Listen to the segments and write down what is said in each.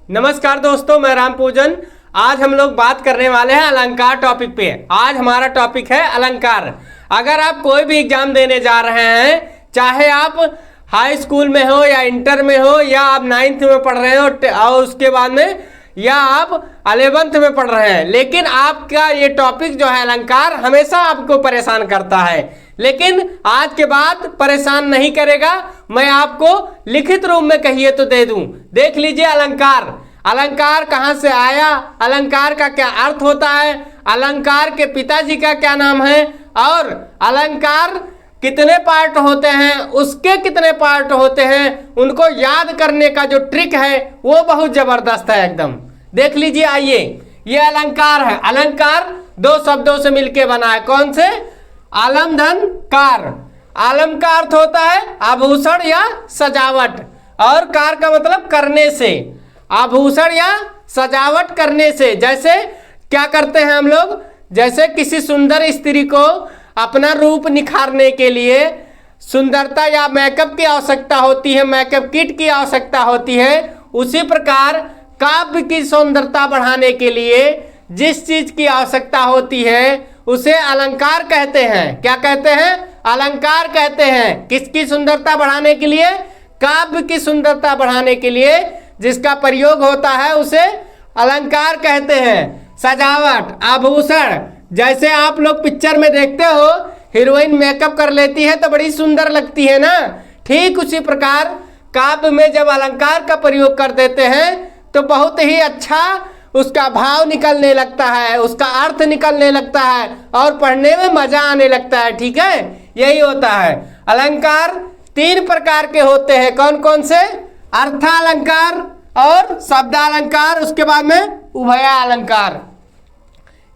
नमस्कार दोस्तों, मैं राम पूजन। आज हम लोग बात करने वाले हैं अलंकार टॉपिक पे। आज हमारा टॉपिक है अलंकार। अगर आप कोई भी एग्जाम देने जा रहे हैं, चाहे आप हाई स्कूल में हो या इंटर में हो या आप 9th में पढ़ रहे हो और उसके बाद में या आप 11th में पढ़ रहे हैं, लेकिन आपका ये टॉपिक जो है अलंकार हमेशा आपको परेशान करता है। लेकिन आज के बाद परेशान नहीं करेगा, मैं आपको लिखित रूप में कहिए तो दे दूं। देख लीजिए अलंकार। अलंकार कहाँ से आया, अलंकार का क्या अर्थ होता है, अलंकार के पिताजी का क्या नाम है और अलंकार कितने पार्ट होते हैं, उसके कितने पार्ट होते हैं, उनको याद करने का जो ट्रिक है वो बहुत जबरदस्त है एकदम। देख लीजिए, आइए। ये अलंकार है। अलंकार दो शब्दों से मिलके बना है। कौन से? आलम धन कार। आलम का अर्थ होता है आभूषण या सजावट, और कार का मतलब करने से, आभूषण या सजावट करने से। जैसे क्या करते हैं हम लोग, जैसे किसी सुंदर स्त्री को अपना रूप निखारने के लिए सुंदरता या मेकअप की आवश्यकता होती है, मेकअप किट की आवश्यकता होती है, उसी प्रकार काव्य की सुंदरता बढ़ाने के लिए जिस चीज की आवश्यकता होती है उसे अलंकार कहते हैं। क्या कहते हैं? अलंकार कहते हैं। किसकी सुंदरता बढ़ाने के लिए? काव्य की सुंदरता बढ़ाने के लिए जिसका प्रयोग होता है उसे अलंकार कहते हैं। सजावट, आभूषण। जैसे आप लोग पिक्चर में देखते हो, हीरोइन मेकअप कर लेती है तो बड़ी सुंदर लगती है ना, ठीक उसी प्रकार काव्य में जब अलंकार का प्रयोग कर देते हैं तो बहुत ही अच्छा उसका भाव निकलने लगता है, उसका अर्थ निकलने लगता है और पढ़ने में मजा आने लगता है। ठीक है, यही होता है। अलंकार 3 प्रकार के होते हैं। कौन कौन से? अर्थालंकार और शब्दालंकार, उसके बाद में उभयालंकार।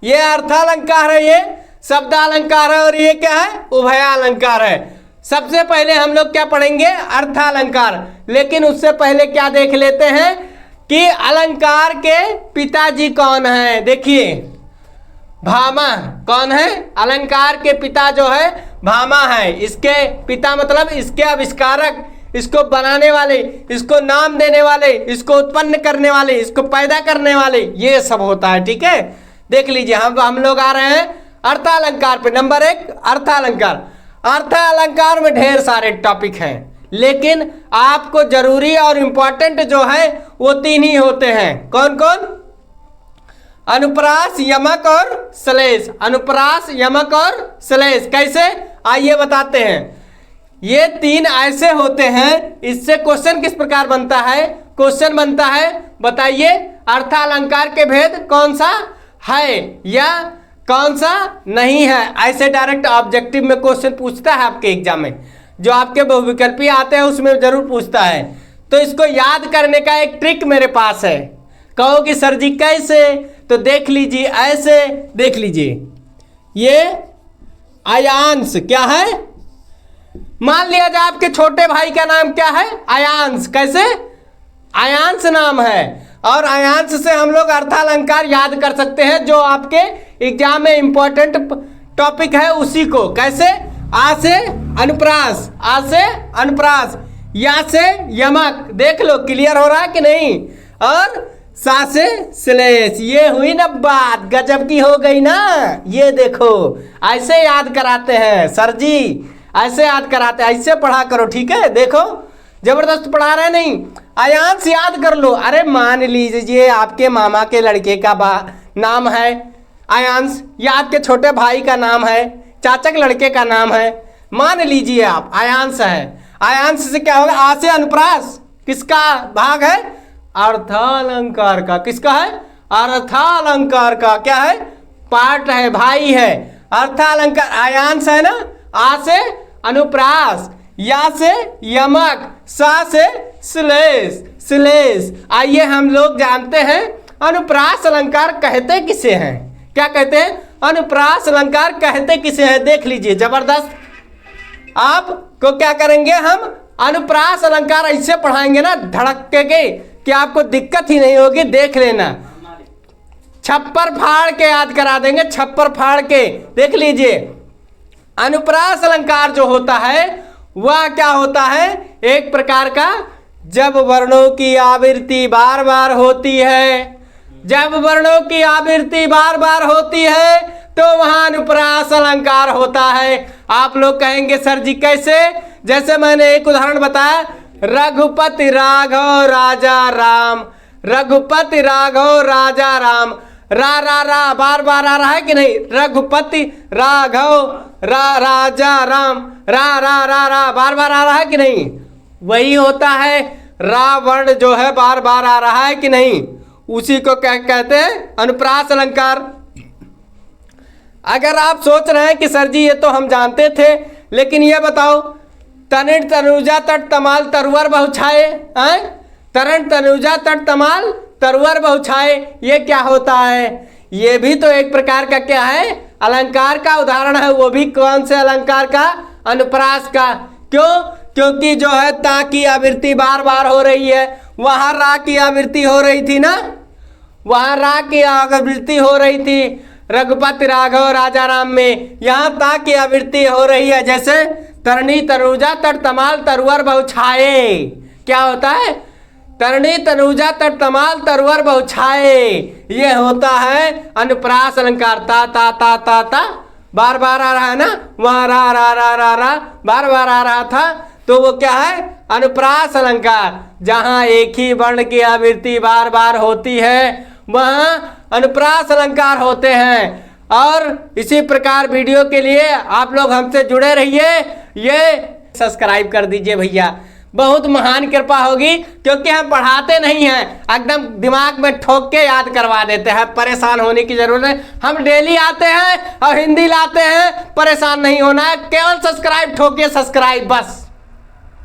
ये अर्थालंकार है, ये शब्दालंकार है और ये क्या है? उभयालंकार है। सबसे पहले हम लोग क्या पढ़ेंगे? अर्थालंकार। लेकिन उससे पहले क्या देख लेते हैं कि अलंकार के पिताजी कौन है। देखिए, भामा कौन है? अलंकार के पिता जो है भामा है। इसके पिता मतलब इसके आविष्कारक, इसको बनाने वाले, इसको नाम देने वाले, इसको उत्पन्न करने वाले, इसको पैदा करने वाले, ये सब होता है। ठीक है, देख लीजिए। हम लोग आ रहे हैं अर्थालंकार पे। नंबर 1 अर्थालंकार। अर्थालंकार में ढेर सारे टॉपिक हैं, लेकिन आपको जरूरी और इंपॉर्टेंट जो है वो 3 ही होते हैं। कौन कौन? अनुप्रास, यमक और श्लेष। अनुप्रास, यमक और श्लेष। कैसे? आइए बताते हैं। ये 3 ऐसे होते हैं, इससे क्वेश्चन किस प्रकार बनता है? क्वेश्चन बनता है, बताइए अर्थालंकार के भेद कौन सा है या कौन सा नहीं है। ऐसे डायरेक्ट ऑब्जेक्टिव में क्वेश्चन पूछता है आपके एग्जाम में, जो आपके बहुविकल्पी आते हैं उसमें जरूर पूछता है। तो इसको याद करने का एक ट्रिक मेरे पास है। कहो कि सर जी कैसे? तो देख लीजिए, ऐसे देख लीजिए। ये आयांश क्या है? मान लिया जाए आपके छोटे भाई का नाम क्या है? आयांश। कैसे? आयांश नाम है, और आयांश से हम लोग अर्थालंकार याद कर सकते हैं, जो आपके एग्जाम में इंपॉर्टेंट टॉपिक है उसी को। कैसे? आ से अनुप्रास, आ से अनुप्रास, या से यमक। देख लो क्लियर हो रहा है कि नहीं? और सा से श्लेष। ये हुई ना बात, गजब की हो गई ना। ये देखो, ऐसे याद कराते हैं सर जी, ऐसे याद कराते हैं, ऐसे पढ़ा करो। ठीक है, देखो जबरदस्त पढ़ा रहे नहीं। आयांश याद कर लो। अरे मान लीजिए आपके मामा के लड़के का नाम है आयांश, या आपके छोटे भाई का नाम है, चाचा के लड़के का नाम है, मान लीजिए आप आयांश है। आयांश से क्या होगा? आ से अनुप्रास। किसका भाग है? अर्थालंकार का। किसका है? अर्थालंकार का। क्या है? पार्ट है, भाई है। अर्थालंकार आयांश है ना। आ से अनुप्रास, या से यमक, सा से श्लेष। श्लेष। आइए हम लोग जानते हैं अनुप्रास अलंकार कहते किसे हैं। क्या कहते हैं? अनुप्रास अलंकार कहते किसे हैं। देख लीजिए, जबरदस्त। आपको क्या करेंगे, हम अनुप्रास अलंकार ऐसे पढ़ाएंगे ना धड़क के कि आपको दिक्कत ही नहीं होगी। देख लेना, छप्पर फाड़ के याद करा देंगे, छप्पर फाड़ के। देख लीजिए, अनुप्रास अलंकार जो होता है वह क्या होता है? एक प्रकार का जब वर्णों की आवृत्ति बार बार होती है, जब वर्णों की आवृत्ति बार बार होती है तो वहां अनुप्रास अलंकार होता है। आप लोग कहेंगे सर जी कैसे? जैसे मैंने एक उदाहरण बताया, रघुपति राघव राजा राम, रघुपति राघव राजा राम, रा बार बार आ रहा है कि नहीं? रघुपति राघव राजा राम, रा बार बार आ रहा है कि नहीं? वही होता है, रावण जो है बार बार आ रहा है कि नहीं? उसी को कहते हैं अनुप्रास अलंकार। अगर आप सोच रहे हैं कि सर जी ये तो हम जानते थे, लेकिन ये बताओ, तनिण तनुजा तट तमाल तरुवर बहुछाए, तरण तनुजा तट तमाल तरुवर बहुछाए, ये क्या होता है? ये भी तो एक प्रकार का क्या है? अलंकार का उदाहरण है। वो भी कौन से अलंकार का? अनुप्रास का। क्यों? क्योंकि जो है ता की आवृत्ति बार बार हो रही है, वहां रा की आवृत्ति हो रही थी ना, वहां रा की आवृत्ति हो रही थी रघुपति राघव राजा राम में, यहाँ ता की आवृत्ति हो रही है। जैसे तरणी तनुजा तट तमाल तरुवर बहुछाए, क्या होता है? तरणी तनुजा तट तमाल तरुवर बहुछाए, ये होता है अनुप्रास अलंकार। ता ता ता ता ता बार बार आ रहा है ना, वहां रा बार बार आ रहा था, तो वो क्या है? अनुप्रास अलंकार। जहां एक ही वर्ण की आवृत्ति बार बार होती है वहां अनुप्रास अलंकार होते हैं। और इसी प्रकार वीडियो के लिए आप लोग हमसे जुड़े रहिए। ये सब्सक्राइब कर दीजिए भैया, बहुत महान कृपा होगी, क्योंकि हम पढ़ाते नहीं हैं, एकदम दिमाग में ठोक के याद करवा देते हैं। परेशान होने की जरूरत है, हम डेली आते हैं और हिंदी लाते हैं, परेशान नहीं होना है, केवल सब्सक्राइब ठोकिए, सब्सक्राइब बस।